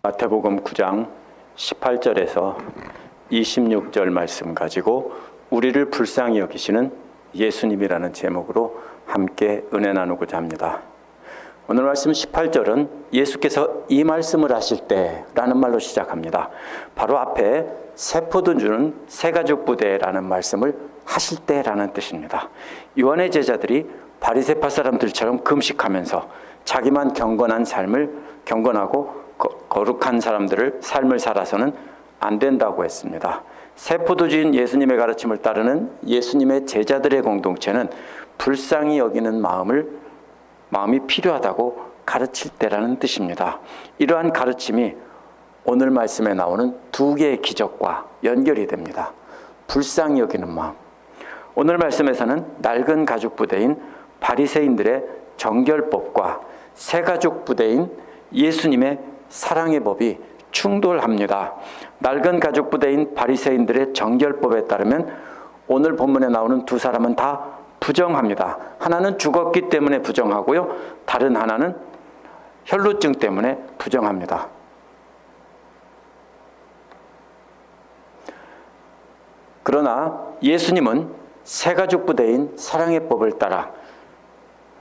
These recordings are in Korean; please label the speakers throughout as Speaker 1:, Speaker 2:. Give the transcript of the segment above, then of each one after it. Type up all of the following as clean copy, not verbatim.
Speaker 1: 마태복음 9장 18절에서 26절 말씀 가지고 우리를 불쌍히 여기시는 예수님이라는 제목으로 함께 은혜 나누고자 합니다. 오늘 말씀 18절은 예수께서 이 말씀을 하실 때라는 말로 시작합니다. 바로 앞에 새 포도 주는 새가죽 부대라는 말씀을 하실 때라는 뜻입니다. 요한의 제자들이 바리새파 사람들처럼 금식하면서 자기만 경건하고 거룩한 사람들을 삶을 살아서는 안 된다고 했습니다. 새 포도주인 예수님의 가르침을 따르는 예수님의 제자들의 공동체는 불쌍히 여기는 마음이 필요하다고 가르칠 때라는 뜻입니다. 이러한 가르침이 오늘 말씀에 나오는 두 개의 기적과 연결이 됩니다. 불쌍히 여기는 마음. 오늘 말씀에서는 낡은 가죽 부대인 바리새인들의 정결법과 새 가죽 부대인 예수님의 사랑의 법이 충돌합니다. 낡은 가죽 부대인 바리새인들의 정결법에 따르면 오늘 본문에 나오는 두 사람은 다 부정합니다. 하나는 죽었기 때문에 부정하고요. 다른 하나는 혈루증 때문에 부정합니다. 그러나 예수님은 새가죽 부대인 사랑의 법을 따라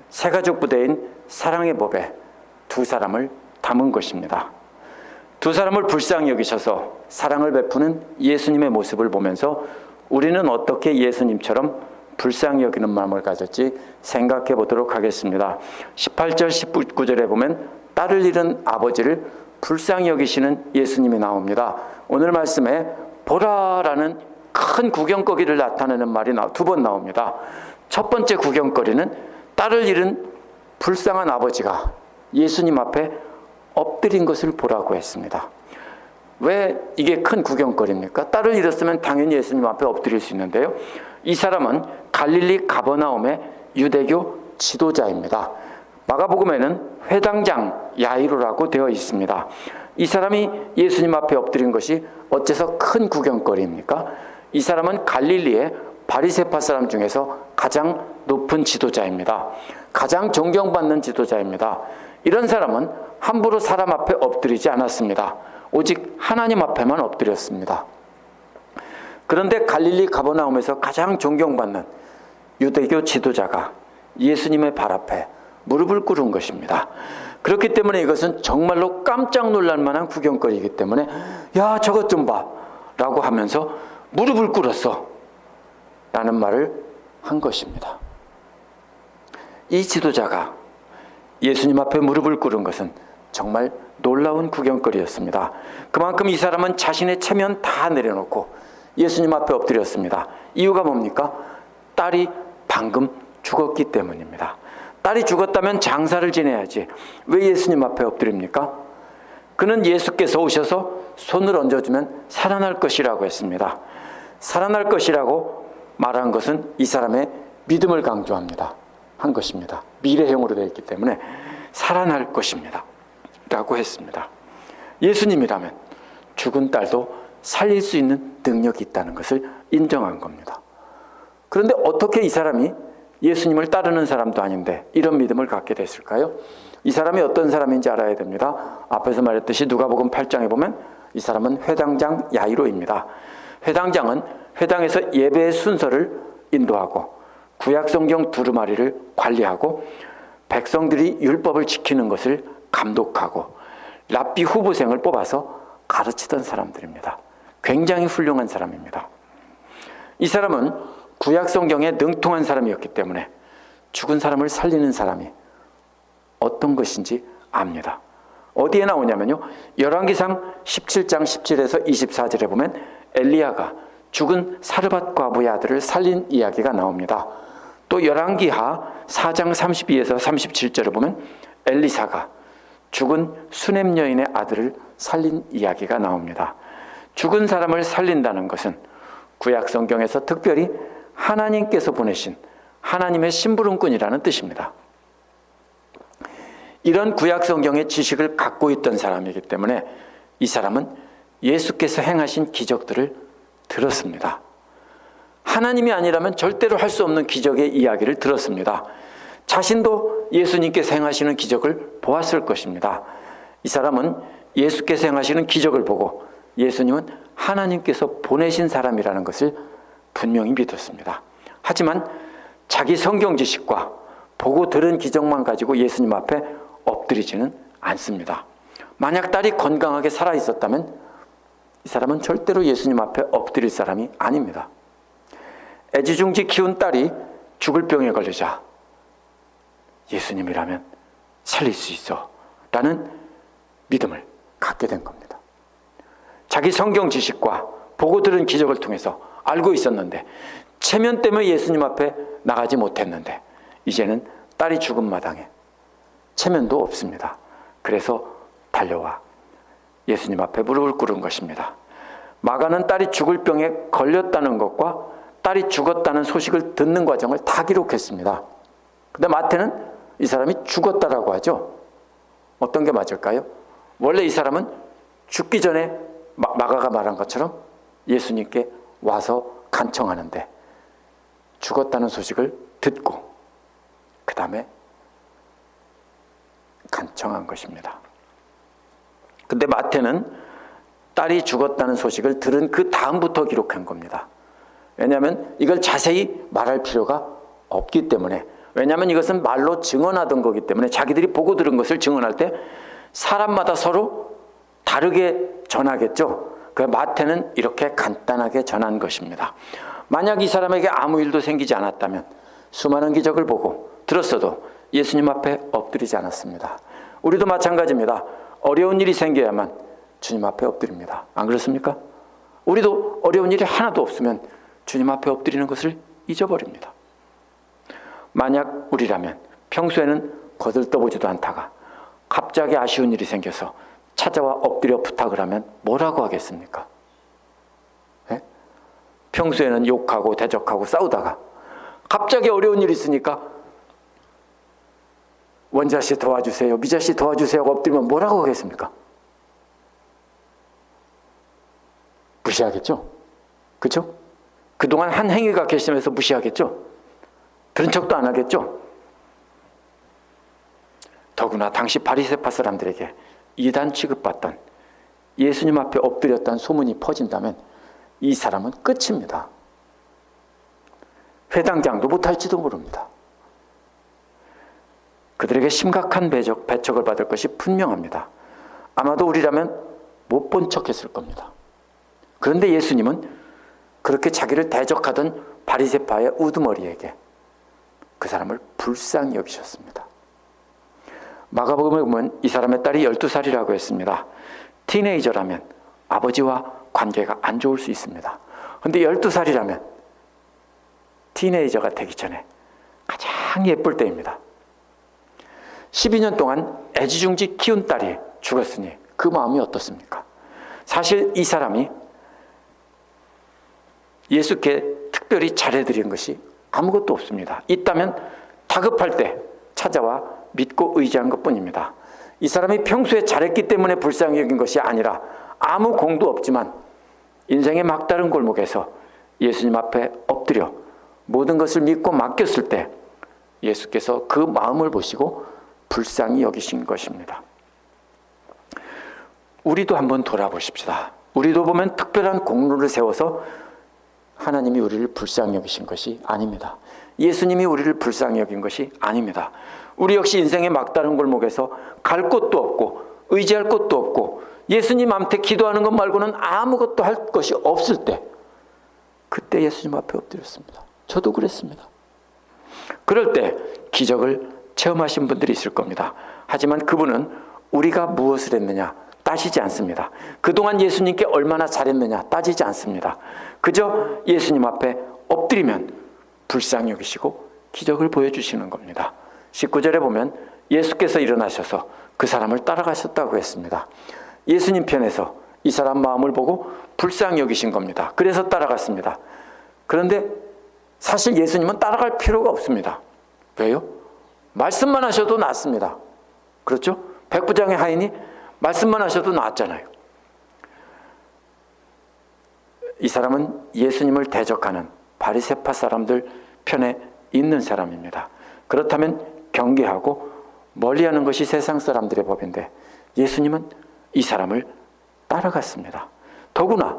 Speaker 1: 새가죽 부대인 사랑의 법에 두 사람을 담은 것입니다. 두 사람을 불쌍히 여기셔서 사랑을 베푸는 예수님의 모습을 보면서 우리는 어떻게 예수님처럼 불쌍히 여기는 마음을 가졌지 생각해 보도록 하겠습니다. 18절 19절에 보면 딸을 잃은 아버지를 불쌍히 여기시는 예수님이 나옵니다. 오늘 말씀에 보라라는 큰 구경거리를 나타내는 말이 두 번 나옵니다. 첫 번째 구경거리는 딸을 잃은 불쌍한 아버지가 예수님 앞에 엎드린 것을 보라고 했습니다. 왜 이게 큰 구경거리입니까? 딸을 잃었으면 당연히 예수님 앞에 엎드릴 수 있는데요. 이 사람은 갈릴리 가버나움의 유대교 지도자입니다. 마가복음에는 회당장 야이로라고 되어 있습니다. 이 사람이 예수님 앞에 엎드린 것이 어째서 큰 구경거리입니까? 이 사람은 갈릴리의 바리새파 사람 중에서 가장 높은 지도자입니다. 가장 존경받는 지도자입니다. 이런 사람은 함부로 사람 앞에 엎드리지 않았습니다. 오직 하나님 앞에만 엎드렸습니다. 그런데 갈릴리 가버나움에서 가장 존경받는 유대교 지도자가 예수님의 발 앞에 무릎을 꿇은 것입니다. 그렇기 때문에 이것은 정말로 깜짝 놀랄 만한 구경거리이기 때문에 야 저것 좀 봐 라고 하면서 무릎을 꿇었어 라는 말을 한 것입니다. 이 지도자가 예수님 앞에 무릎을 꿇은 것은 정말 놀라운 구경거리였습니다. 그만큼 이 사람은 자신의 체면 다 내려놓고 예수님 앞에 엎드렸습니다. 이유가 뭡니까? 딸이 방금 죽었기 때문입니다. 딸이 죽었다면 장사를 지내야지 왜 예수님 앞에 엎드립니까? 그는 예수께서 오셔서 손을 얹어주면 살아날 것이라고 했습니다. 살아날 것이라고 말한 것은 이 사람의 믿음을 강조합니다. 한 것입니다. 미래형으로 되어 있기 때문에 살아날 것입니다 라고 했습니다. 예수님이라면 죽은 딸도 살릴 수 있는 능력이 있다는 것을 인정한 겁니다. 그런데 어떻게 이 사람이 예수님을 따르는 사람도 아닌데 이런 믿음을 갖게 됐을까요? 이 사람이 어떤 사람인지 알아야 됩니다. 앞에서 말했듯이 누가복음 8장에 보면 이 사람은 회당장 야이로입니다. 회당장은 회당에서 예배의 순서를 인도하고 구약성경 두루마리를 관리하고 백성들이 율법을 지키는 것을 감독하고 랍비 후보생을 뽑아서 가르치던 사람들입니다. 굉장히 훌륭한 사람입니다. 이 사람은 구약성경에 능통한 사람이었기 때문에 죽은 사람을 살리는 사람이 어떤 것인지 압니다. 어디에 나오냐면요. 열왕기상 17장 17에서 24절에 보면 엘리야가 죽은 사르밧 과부의 아들을 살린 이야기가 나옵니다. 또 열왕기하 4장 32에서 37절에 보면 엘리사가 죽은 수넴 여인의 아들을 살린 이야기가 나옵니다. 죽은 사람을 살린다는 것은 구약 성경에서 특별히 하나님께서 보내신 하나님의 심부름꾼이라는 뜻입니다. 이런 구약 성경의 지식을 갖고 있던 사람이기 때문에 이 사람은 예수께서 행하신 기적들을 들었습니다. 하나님이 아니라면 절대로 할 수 없는 기적의 이야기를 들었습니다. 자신도 예수님께서 행하시는 기적을 보았을 것입니다. 이 사람은 예수께서 행하시는 기적을 보고 예수님은 하나님께서 보내신 사람이라는 것을 분명히 믿었습니다. 하지만 자기 성경 지식과 보고 들은 기적만 가지고 예수님 앞에 엎드리지는 않습니다. 만약 딸이 건강하게 살아 있었다면 이 사람은 절대로 예수님 앞에 엎드릴 사람이 아닙니다. 애지중지 키운 딸이 죽을 병에 걸리자 예수님이라면 살릴 수 있어 라는 믿음을 갖게 된 겁니다. 자기 성경 지식과 보고 들은 기적을 통해서 알고 있었는데 체면 때문에 예수님 앞에 나가지 못했는데 이제는 딸이 죽은 마당에 체면도 없습니다. 그래서 달려와 예수님 앞에 무릎을 꿇은 것입니다. 마가는 딸이 죽을 병에 걸렸다는 것과 딸이 죽었다는 소식을 듣는 과정을 다 기록했습니다. 근데 마태는 이 사람이 죽었다라고 하죠. 어떤 게 맞을까요? 원래 이 사람은 죽기 전에 마가가 말한 것처럼 예수님께 와서 간청하는데 죽었다는 소식을 듣고 그 다음에 간청한 것입니다. 근데 마태는 딸이 죽었다는 소식을 들은 그 다음부터 기록한 겁니다. 왜냐하면 이걸 자세히 말할 필요가 없기 때문에, 왜냐하면 이것은 말로 증언하던 거기 때문에 자기들이 보고 들은 것을 증언할 때 사람마다 서로 다르게 전하겠죠. 그 마태는 이렇게 간단하게 전한 것입니다. 만약 이 사람에게 아무 일도 생기지 않았다면 수많은 기적을 보고 들었어도 예수님 앞에 엎드리지 않았습니다. 우리도 마찬가지입니다. 어려운 일이 생겨야만 주님 앞에 엎드립니다. 안 그렇습니까? 우리도 어려운 일이 하나도 없으면 주님 앞에 엎드리는 것을 잊어버립니다. 만약 우리라면 평소에는 거들떠보지도 않다가 갑자기 아쉬운 일이 생겨서 찾아와 엎드려 부탁을 하면 뭐라고 하겠습니까? 네? 평소에는 욕하고 대적하고 싸우다가 갑자기 어려운 일이 있으니까 원자씨 도와주세요, 미자씨 도와주세요 하고 엎드리면 뭐라고 하겠습니까? 무시하겠죠? 그렇죠? 그동안 한 행위가 괘씸해서 무시하겠죠? 들은 척도 안 하겠죠? 더구나 당시 바리새파 사람들에게 이단 취급받던 예수님 앞에 엎드렸다는 소문이 퍼진다면 이 사람은 끝입니다. 회당장도 못할지도 모릅니다. 그들에게 심각한 배척을 받을 것이 분명합니다. 아마도 우리라면 못 본 척했을 겁니다. 그런데 예수님은 그렇게 자기를 대적하던 바리새파의 우두머리에게 그 사람을 불쌍히 여기셨습니다. 마가복음에 보면 이 사람의 딸이 12살이라고 했습니다. 티네이저라면 아버지와 관계가 안 좋을 수 있습니다. 그런데 12살이라면 티네이저가 되기 전에 가장 예쁠 때입니다. 12년 동안 애지중지 키운 딸이 죽었으니 그 마음이 어떻습니까? 사실 이 사람이 예수께 특별히 잘해드린 것이 아무것도 없습니다. 있다면 다급할 때 찾아와 믿고 의지한 것뿐입니다. 이 사람이 평소에 잘했기 때문에 불쌍히 여긴 것이 아니라 아무 공도 없지만 인생의 막다른 골목에서 예수님 앞에 엎드려 모든 것을 믿고 맡겼을 때 예수께서 그 마음을 보시고 불쌍히 여기신 것입니다. 우리도 한번 돌아보십시다. 우리도 보면 특별한 공로를 세워서 하나님이 우리를 불쌍히 여기신 것이 아닙니다. 예수님이 우리를 불쌍히 여긴 것이 아닙니다. 우리 역시 인생의 막다른 골목에서 갈 곳도 없고 의지할 곳도 없고 예수님한테 기도하는 것 말고는 아무것도 할 것이 없을 때 그때 예수님 앞에 엎드렸습니다. 저도 그랬습니다. 그럴 때 기적을 체험하신 분들이 있을 겁니다. 하지만 그분은 우리가 무엇을 했느냐 따지지 않습니다. 그동안 예수님께 얼마나 잘했느냐 따지지 않습니다. 그저 예수님 앞에 엎드리면 불쌍히 여기시고 기적을 보여주시는 겁니다. 19절에 보면 예수께서 일어나셔서 그 사람을 따라가셨다고 했습니다. 예수님 편에서 이 사람 마음을 보고 불쌍히 여기신 겁니다. 그래서 따라갔습니다. 그런데 사실 예수님은 따라갈 필요가 없습니다. 왜요? 말씀만 하셔도 낫습니다. 그렇죠? 백부장의 하인이 말씀만 하셔도 낫잖아요. 이 사람은 예수님을 대적하는 바리새파 사람들 편에 있는 사람입니다. 그렇다면 경계하고 멀리하는 것이 세상 사람들의 법인데 예수님은 이 사람을 따라갔습니다. 더구나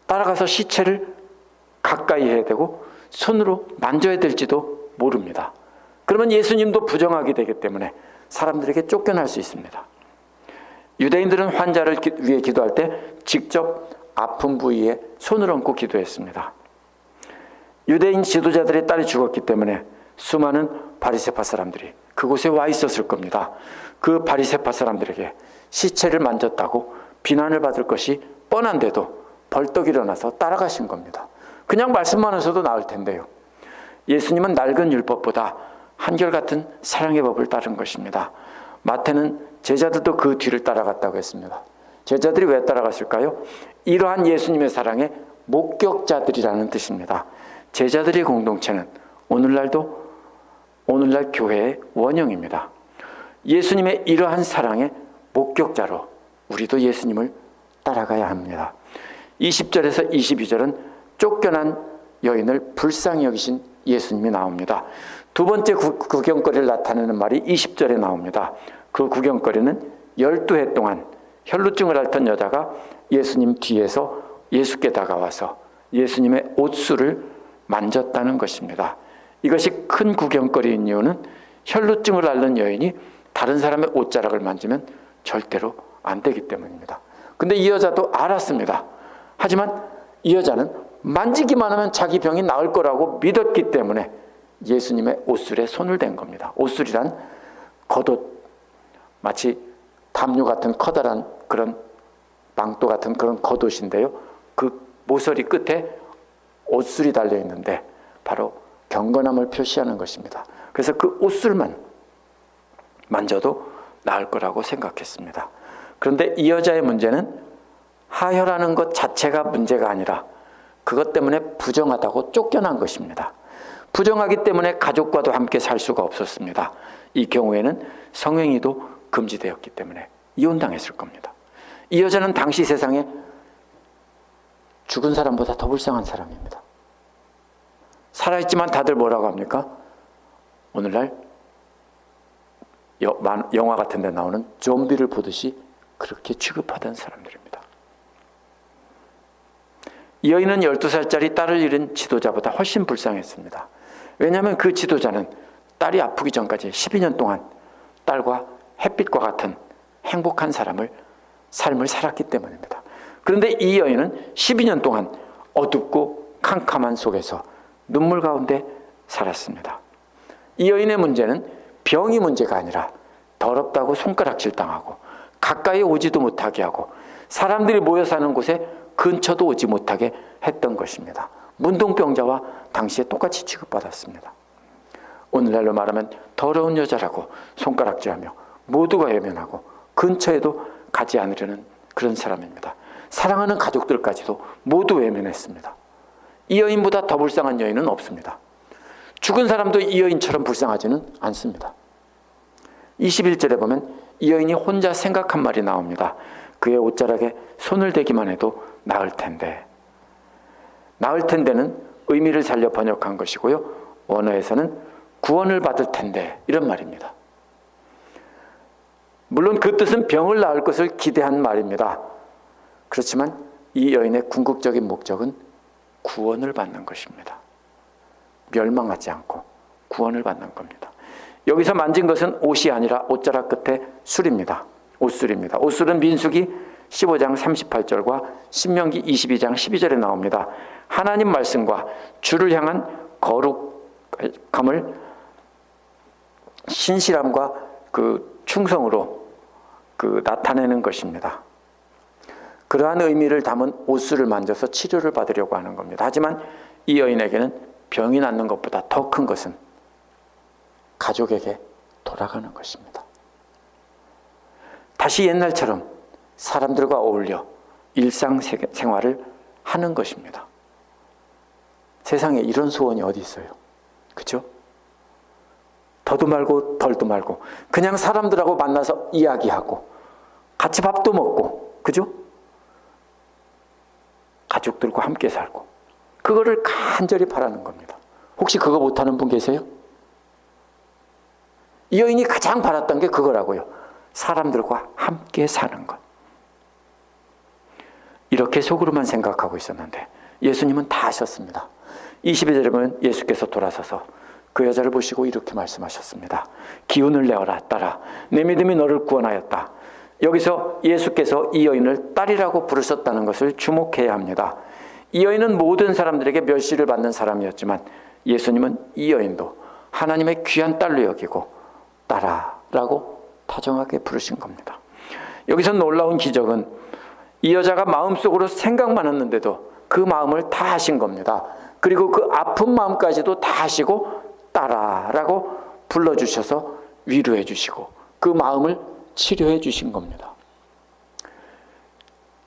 Speaker 1: 따라가서 시체를 가까이 해야 되고 손으로 만져야 될지도 모릅니다. 그러면 예수님도 부정하게 되기 때문에 사람들에게 쫓겨날 수 있습니다. 유대인들은 환자를 위해 기도할 때 직접 아픈 부위에 손을 얹고 기도했습니다. 유대인 지도자들의 딸이 죽었기 때문에 수많은 바리새파 사람들이 그곳에 와 있었을 겁니다. 그 바리새파 사람들에게 시체를 만졌다고 비난을 받을 것이 뻔한데도 벌떡 일어나서 따라가신 겁니다. 그냥 말씀만 하셔도 나을 텐데요. 예수님은 낡은 율법보다 한결같은 사랑의 법을 따른 것입니다. 마태는 제자들도 그 뒤를 따라갔다고 했습니다. 제자들이 왜 따라갔을까요? 이러한 예수님의 사랑의 목격자들이라는 뜻입니다. 제자들의 공동체는 오늘날 교회의 원형입니다. 예수님의 이러한 사랑의 목격자로 우리도 예수님을 따라가야 합니다. 20절에서 22절은 쫓겨난 여인을 불쌍히 여기신 예수님이 나옵니다. 두 번째 구경거리를 나타내는 말이 20절에 나옵니다. 그 구경거리는 12해 동안 혈루증을 앓던 여자가 예수님 뒤에서 예수께 다가와서 예수님의 옷수를 만졌다는 것입니다. 이것이 큰 구경거리인 이유는 혈루증을 앓는 여인이 다른 사람의 옷자락을 만지면 절대로 안 되기 때문입니다. 근데 이 여자도 알았습니다. 하지만 이 여자는 만지기만 하면 자기 병이 나을 거라고 믿었기 때문에 예수님의 옷술에 손을 댄 겁니다. 옷술이란 겉옷, 마치 담요 같은 커다란 그런 망토 같은 그런 겉옷인데요. 그 모서리 끝에 옷술이 달려 있는데 바로 경건함을 표시하는 것입니다. 그래서 그 옷술만 만져도 나을 거라고 생각했습니다. 그런데 이 여자의 문제는 하혈하는 것 자체가 문제가 아니라 그것 때문에 부정하다고 쫓겨난 것입니다. 부정하기 때문에 가족과도 함께 살 수가 없었습니다. 이 경우에는 성행위도 금지되었기 때문에 이혼당했을 겁니다. 이 여자는 당시 세상에 죽은 사람보다 더 불쌍한 사람입니다. 살아있지만 다들 뭐라고 합니까? 오늘날 영화 같은 데 나오는 좀비를 보듯이 그렇게 취급하던 사람들입니다. 이 여인은 12살짜리 딸을 잃은 지도자보다 훨씬 불쌍했습니다. 왜냐하면 그 지도자는 딸이 아프기 전까지 12년 동안 딸과 햇빛과 같은 행복한 삶을 살았기 때문입니다. 그런데 이 여인은 12년 동안 어둡고 캄캄한 속에서 눈물 가운데 살았습니다. 이 여인의 문제는 병이 문제가 아니라 더럽다고 손가락질 당하고 가까이 오지도 못하게 하고 사람들이 모여 사는 곳에 근처도 오지 못하게 했던 것입니다. 문둥병자와 당시에 똑같이 취급받았습니다. 오늘날로 말하면 더러운 여자라고 손가락질하며 모두가 외면하고 근처에도 가지 않으려는 그런 사람입니다. 사랑하는 가족들까지도 모두 외면했습니다. 이 여인보다 더 불쌍한 여인은 없습니다. 죽은 사람도 이 여인처럼 불쌍하지는 않습니다. 21절에 보면 이 여인이 혼자 생각한 말이 나옵니다. 그의 옷자락에 손을 대기만 해도 나을 텐데. 나을 텐데는 의미를 살려 번역한 것이고요. 원어에서는 구원을 받을 텐데 이런 말입니다. 물론 그 뜻은 병을 나을 것을 기대한 말입니다. 그렇지만 이 여인의 궁극적인 목적은 구원을 받는 것입니다. 멸망하지 않고 구원을 받는 겁니다. 여기서 만진 것은 옷이 아니라 옷자락 끝에 술입니다. 옷술입니다. 옷술은 민수기 15장 38절과 신명기 22장 12절에 나옵니다. 하나님 말씀과 주를 향한 거룩함을 신실함과 그 충성으로 나타내는 것입니다. 그러한 의미를 담은 옷술을 만져서 치료를 받으려고 하는 겁니다. 하지만 이 여인에게는 병이 낫는 것보다 더 큰 것은 가족에게 돌아가는 것입니다. 다시 옛날처럼 사람들과 어울려 일상생활을 하는 것입니다. 세상에 이런 소원이 어디 있어요? 그렇죠? 더도 말고 덜도 말고 그냥 사람들하고 만나서 이야기하고 같이 밥도 먹고, 그죠? 가족들과 함께 살고 그거를 간절히 바라는 겁니다. 혹시 그거 못하는 분 계세요? 이 여인이 가장 바랐던 게 그거라고요. 사람들과 함께 사는 것. 이렇게 속으로만 생각하고 있었는데 예수님은 다 아셨습니다. 22절에 보면 예수께서 돌아서서 그 여자를 보시고 이렇게 말씀하셨습니다. 기운을 내어라 딸아, 내 믿음이 너를 구원하였다. 여기서 예수께서 이 여인을 딸이라고 부르셨다는 것을 주목해야 합니다. 이 여인은 모든 사람들에게 멸시를 받는 사람이었지만 예수님은 이 여인도 하나님의 귀한 딸로 여기고 딸아라고 다정하게 부르신 겁니다. 여기서 놀라운 기적은 이 여자가 마음속으로 생각만 했는데도 그 마음을 다 하신 겁니다. 그리고 그 아픈 마음까지도 다 하시고 딸아라고 불러주셔서 위로해 주시고 그 마음을 치료해 주신 겁니다.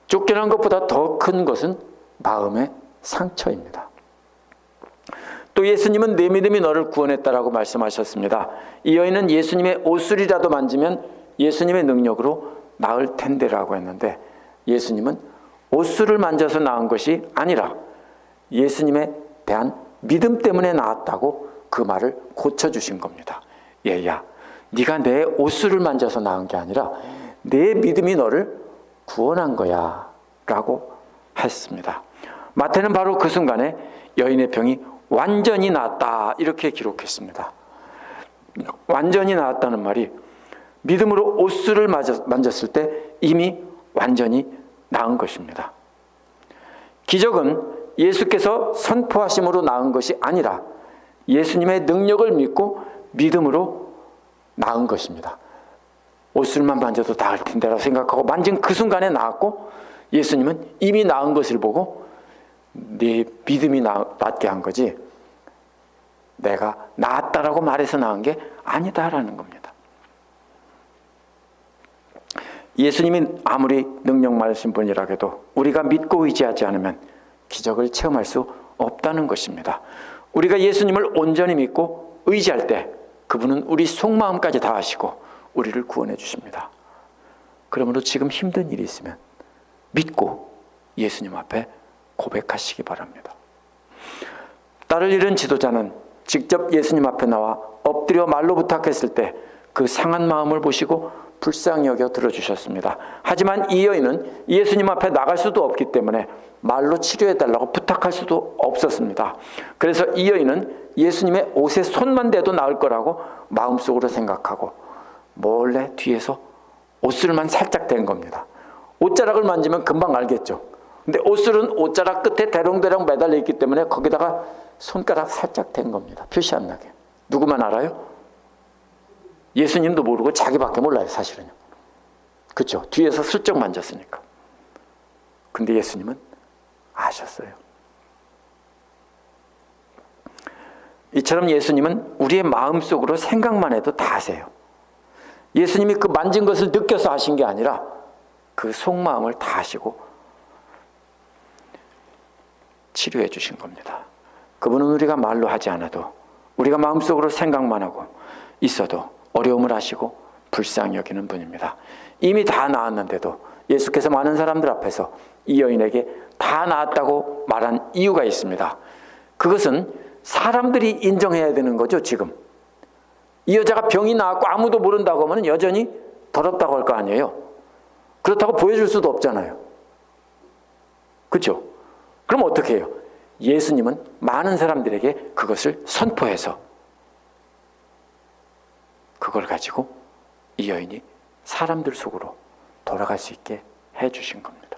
Speaker 1: 쫓겨난 것보다 더 큰 것은 마음의 상처입니다. 또 예수님은 내 믿음이 너를 구원했다라고 말씀하셨습니다. 이 여인은 예수님의 옷술이라도 만지면 예수님의 능력으로 나을 텐데라고 했는데 예수님은 옷술을 만져서 나은 것이 아니라 예수님에 대한 믿음 때문에 나았다고 그 말을 고쳐주신 겁니다. 얘야, 네가 내 옷술을 만져서 나은 게 아니라 내 믿음이 너를 구원한 거야 라고 했습니다. 마태는 바로 그 순간에 여인의 병이 완전히 나았다 이렇게 기록했습니다. 완전히 나았다는 말이 믿음으로 옷술을 만졌을 때 이미 완전히 나은 것입니다. 기적은 예수께서 선포하심으로 나은 것이 아니라 예수님의 능력을 믿고 믿음으로 나은 것입니다. 옷술만 만져도 나을 텐데라고 생각하고 만진 그 순간에 나았고 예수님은 이미 나은 것을 보고 네 믿음이 낫게 한 거지 내가 나았다라고 말해서 나은 게 아니다라는 겁니다. 예수님이 아무리 능력 많으신 분이라 해도 우리가 믿고 의지하지 않으면 기적을 체험할 수 없다는 것입니다. 우리가 예수님을 온전히 믿고 의지할 때 그분은 우리 속마음까지 다 아시고 우리를 구원해 주십니다. 그러므로 지금 힘든 일이 있으면 믿고 예수님 앞에 고백하시기 바랍니다. 딸을 잃은 지도자는 직접 예수님 앞에 나와 엎드려 말로 부탁했을 때 그 상한 마음을 보시고 불쌍히 여겨 들어주셨습니다. 하지만 이 여인은 예수님 앞에 나갈 수도 없기 때문에 말로 치료해달라고 부탁할 수도 없었습니다. 그래서 이 여인은 예수님의 옷에 손만 대도 나을 거라고 마음속으로 생각하고 몰래 뒤에서 옷술만 살짝 댄 겁니다. 옷자락을 만지면 금방 알겠죠. 근데 옷술은 옷자락 끝에 대롱대롱 매달려 있기 때문에 거기다가 손가락 살짝 댄 겁니다. 표시 안 나게. 누구만 알아요? 예수님도 모르고 자기밖에 몰라요, 사실은요. 그렇죠? 뒤에서 슬쩍 만졌으니까. 근데 예수님은 아셨어요. 이처럼 예수님은 우리의 마음속으로 생각만 해도 다 아세요. 예수님이 그 만진 것을 느껴서 하신 게 아니라 그 속마음을 다 아시고 치료해 주신 겁니다. 그분은 우리가 말로 하지 않아도 우리가 마음속으로 생각만 하고 있어도 어려움을 아시고 불쌍히 여기는 분입니다. 이미 다 나았는데도 예수께서 많은 사람들 앞에서 이 여인에게 다 나았다고 말한 이유가 있습니다. 그것은 사람들이 인정해야 되는 거죠. 지금 이 여자가 병이 나았고 아무도 모른다고 하면 여전히 더럽다고 할 거 아니에요. 그렇다고 보여줄 수도 없잖아요. 그렇죠? 그럼 어떻게 해요? 예수님은 많은 사람들에게 그것을 선포해서 그걸 가지고 이 여인이 사람들 속으로 돌아갈 수 있게 해주신 겁니다.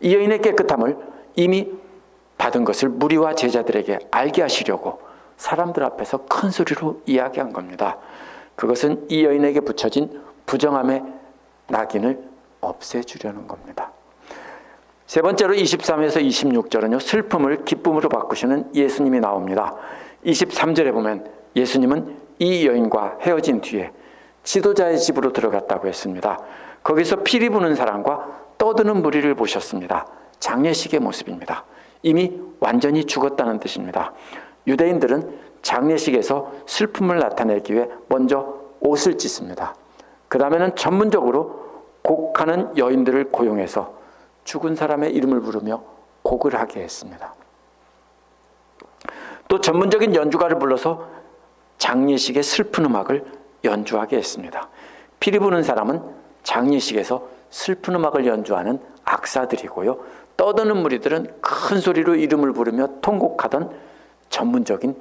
Speaker 1: 이 여인의 깨끗함을 이미 받은 것을 무리와 제자들에게 알게 하시려고 사람들 앞에서 큰 소리로 이야기한 겁니다. 그것은 이 여인에게 붙여진 부정함의 낙인을 없애주려는 겁니다. 세 번째로 23에서 26절은요, 슬픔을 기쁨으로 바꾸시는 예수님이 나옵니다. 23절에 보면 예수님은 이 여인과 헤어진 뒤에 지도자의 집으로 들어갔다고 했습니다. 거기서 피리 부는 사람과 떠드는 무리를 보셨습니다. 장례식의 모습입니다. 이미 완전히 죽었다는 뜻입니다. 유대인들은 장례식에서 슬픔을 나타내기 위해 먼저 옷을 찢습니다. 그 다음에는 전문적으로 곡하는 여인들을 고용해서 죽은 사람의 이름을 부르며 곡을 하게 했습니다. 또 전문적인 연주가를 불러서 장례식의 슬픈 음악을 연주하게 했습니다. 피리 부는 사람은 장례식에서 슬픈 음악을 연주하는 악사들이고요. 떠드는 무리들은 큰 소리로 이름을 부르며 통곡하던 전문적인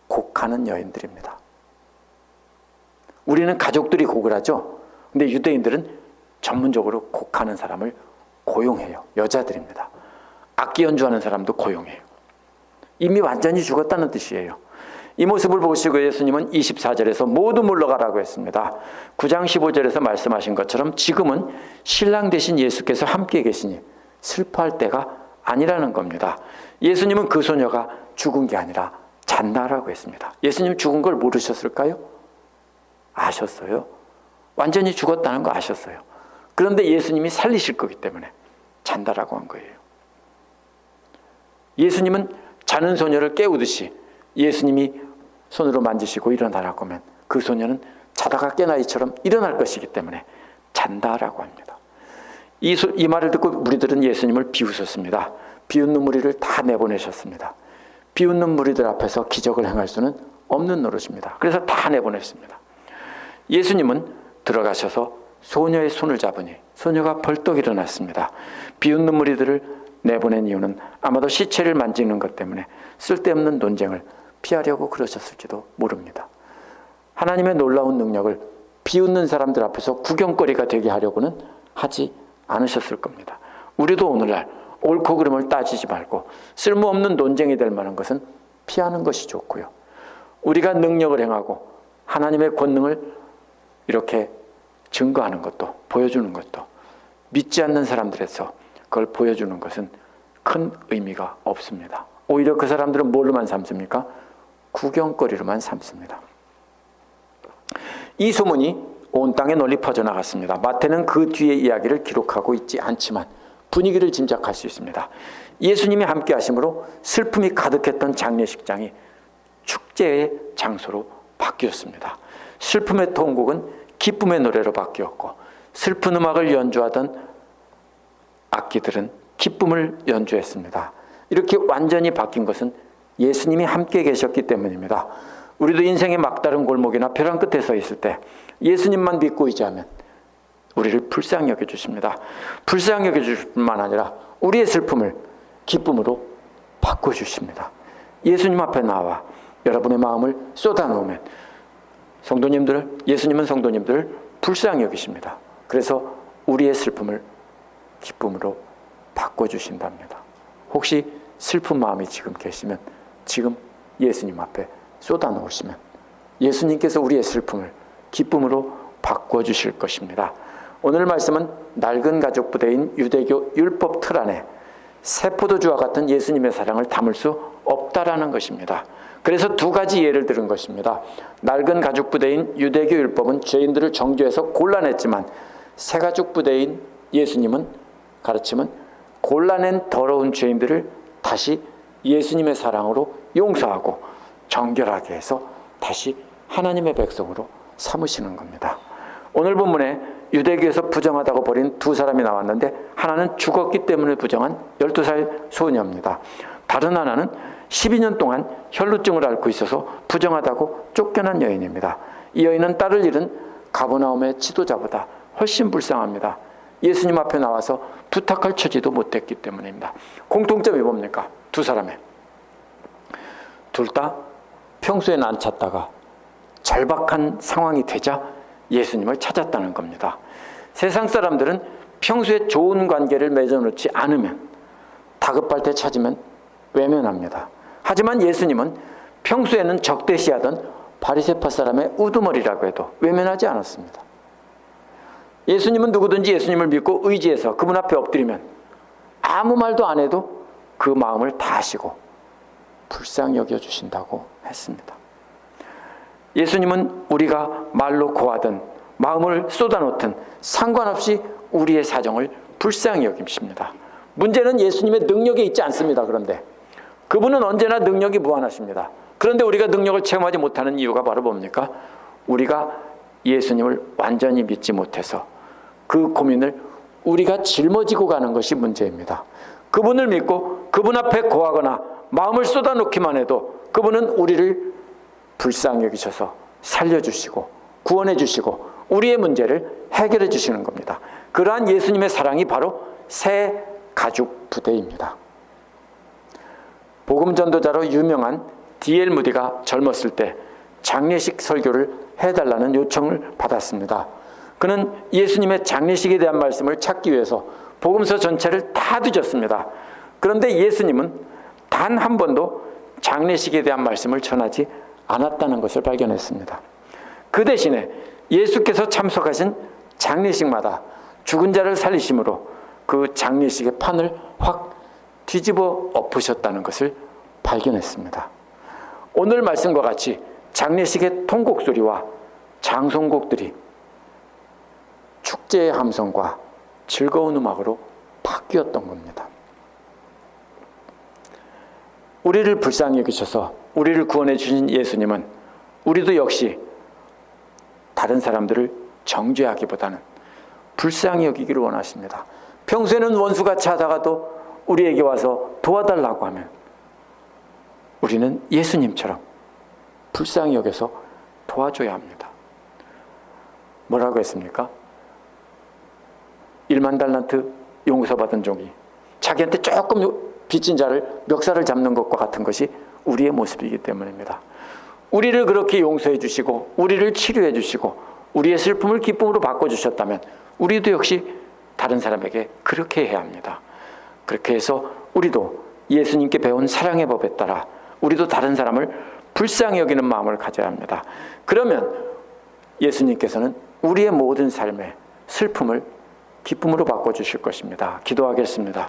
Speaker 1: 곡하는 여인들입니다. 우리는 가족들이 곡을 하죠. 근데 유대인들은 전문적으로 곡하는 사람을 고용해요. 여자들입니다. 악기 연주하는 사람도 고용해요. 이미 완전히 죽었다는 뜻이에요. 이 모습을 보시고 예수님은 24절에서 모두 물러가라고 했습니다. 9장 15절에서 말씀하신 것처럼 지금은 신랑 되신 예수께서 함께 계시니 슬퍼할 때가 아니라는 겁니다. 예수님은 그 소녀가 죽은 게 아니라 잔다라고 했습니다. 예수님 죽은 걸 모르셨을까요? 아셨어요. 완전히 죽었다는 거 아셨어요. 그런데 예수님이 살리실 거기 때문에 잔다라고 한 거예요. 예수님은 자는 소녀를 깨우듯이 예수님이 손으로 만지시고 일어나라고 하면 그 소녀는 자다가 깬 아이처럼 일어날 것이기 때문에 잔다라고 합니다. 이 말을 듣고 무리들은 예수님을 비웃었습니다. 비웃는 무리를 다 내보내셨습니다. 비웃는 무리들 앞에서 기적을 행할 수는 없는 노릇입니다. 그래서 다 내보냈습니다. 예수님은 들어가셔서 소녀의 손을 잡으니 소녀가 벌떡 일어났습니다. 비웃는 무리들을 내보낸 이유는 아마도 시체를 만지는 것 때문에 쓸데없는 논쟁을 피하려고 그러셨을지도 모릅니다. 하나님의 놀라운 능력을 비웃는 사람들 앞에서 구경거리가 되게 하려고는 하지 않으셨을 겁니다. 우리도 오늘날 옳고 그름을 따지지 말고 쓸모없는 논쟁이 될 만한 것은 피하는 것이 좋고요. 우리가 능력을 행하고 하나님의 권능을 이렇게 증거하는 것도 보여주는 것도 믿지 않는 사람들에서 그걸 보여주는 것은 큰 의미가 없습니다. 오히려 그 사람들은 뭘로만 삼습니까? 구경거리로만 삼습니다. 이 소문이 온 땅에 널리 퍼져나갔습니다. 마태는 그 뒤의 이야기를 기록하고 있지 않지만 분위기를 짐작할 수 있습니다. 예수님이 함께 하심으로 슬픔이 가득했던 장례식장이 축제의 장소로 바뀌었습니다. 슬픔의 통곡은 기쁨의 노래로 바뀌었고 슬픈 음악을 연주하던 악기들은 기쁨을 연주했습니다. 이렇게 완전히 바뀐 것은 예수님이 함께 계셨기 때문입니다. 우리도 인생의 막다른 골목이나 벼랑 끝에 서 있을 때 예수님만 믿고 의지하면 우리를 불쌍히 여겨주십니다. 불쌍히 여겨주실 뿐만 아니라 우리의 슬픔을 기쁨으로 바꿔주십니다. 예수님 앞에 나와 여러분의 마음을 쏟아놓으면 예수님은 성도님들을 불쌍히 여기십니다. 그래서 우리의 슬픔을 기쁨으로 바꿔주신답니다. 혹시 슬픈 마음이 지금 계시면 지금 예수님 앞에 쏟아놓으시면 예수님께서 우리의 슬픔을 기쁨으로 바꿔주실 것입니다. 오늘 말씀은 낡은 가족 부대인 유대교 율법 틀 안에 새 포도주와 같은 예수님의 사랑을 담을 수 없다라는 것입니다. 그래서 두 가지 예를 들은 것입니다. 낡은 가족 부대인 유대교 율법은 죄인들을 정죄해서 곤란했지만 새 가족 부대인 예수님은 가르침은 곤란한 더러운 죄인들을 다시 예수님의 사랑으로 용서하고 정결하게 해서 다시 하나님의 백성으로 삼으시는 겁니다. 오늘 본문에 유대교에서 부정하다고 버린 두 사람이 나왔는데 하나는 죽었기 때문에 부정한 12살 소녀입니다. 다른 하나는 12년 동안 혈루증을 앓고 있어서 부정하다고 쫓겨난 여인입니다. 이 여인은 딸을 잃은 가버나움의 지도자보다 훨씬 불쌍합니다. 예수님 앞에 나와서 부탁할 처지도 못했기 때문입니다. 공통점이 뭡니까? 두 사람의. 둘 다 평소에는 안 찾다가 절박한 상황이 되자 예수님을 찾았다는 겁니다. 세상 사람들은 평소에 좋은 관계를 맺어놓지 않으면 다급할 때 찾으면 외면합니다. 하지만 예수님은 평소에는 적대시하던 바리새파 사람의 우두머리라고 해도 외면하지 않았습니다. 예수님은 누구든지 예수님을 믿고 의지해서 그분 앞에 엎드리면 아무 말도 안 해도 그 마음을 다 아시고 불쌍히 여겨주신다고 했습니다. 예수님은 우리가 말로 고하든 마음을 쏟아놓든 상관없이 우리의 사정을 불쌍히 여기십니다. 문제는 예수님의 능력에 있지 않습니다. 그런데 그분은 언제나 능력이 무한하십니다. 그런데 우리가 능력을 체험하지 못하는 이유가 바로 뭡니까? 우리가 예수님을 완전히 믿지 못해서 그 고민을 우리가 짊어지고 가는 것이 문제입니다. 그분을 믿고 그분 앞에 고하거나 마음을 쏟아놓기만 해도 그분은 우리를 불쌍히 여기셔서 살려주시고 구원해 주시고 우리의 문제를 해결해 주시는 겁니다. 그러한 예수님의 사랑이 바로 새 가죽 부대입니다. 복음 전도자로 유명한 D.L. 무디가 젊었을 때 장례식 설교를 해달라는 요청을 받았습니다. 그는 예수님의 장례식에 대한 말씀을 찾기 위해서 복음서 전체를 다 뒤졌습니다. 그런데 예수님은 단 한 번도 장례식에 대한 말씀을 전하지 않았다는 것을 발견했습니다. 그 대신에 예수께서 참석하신 장례식마다 죽은 자를 살리심으로 그 장례식의 판을 확 뒤집어 엎으셨다는 것을 발견했습니다. 오늘 말씀과 같이 장례식의 통곡 소리와 장송곡들이 축제의 함성과 즐거운 음악으로 바뀌었던 겁니다. 우리를 불쌍히 여기셔서 우리를 구원해 주신 예수님은 우리도 역시 다른 사람들을 정죄하기보다는 불쌍히 여기기를 원하십니다. 평소에는 원수같이 하다가도 우리에게 와서 도와달라고 하면 우리는 예수님처럼 불쌍히 여겨서 도와줘야 합니다. 뭐라고 했습니까? 1만 달란트 용서받은 종이 자기한테 조금 빚진 자를 멱살을 잡는 것과 같은 것이 우리의 모습이기 때문입니다. 우리를 그렇게 용서해 주시고 우리를 치료해 주시고 우리의 슬픔을 기쁨으로 바꿔주셨다면 우리도 역시 다른 사람에게 그렇게 해야 합니다. 그렇게 해서 우리도 예수님께 배운 사랑의 법에 따라 우리도 다른 사람을 불쌍히 여기는 마음을 가져야 합니다. 그러면 예수님께서는 우리의 모든 삶의 슬픔을 기쁨으로 바꿔주실 것입니다. 기도하겠습니다.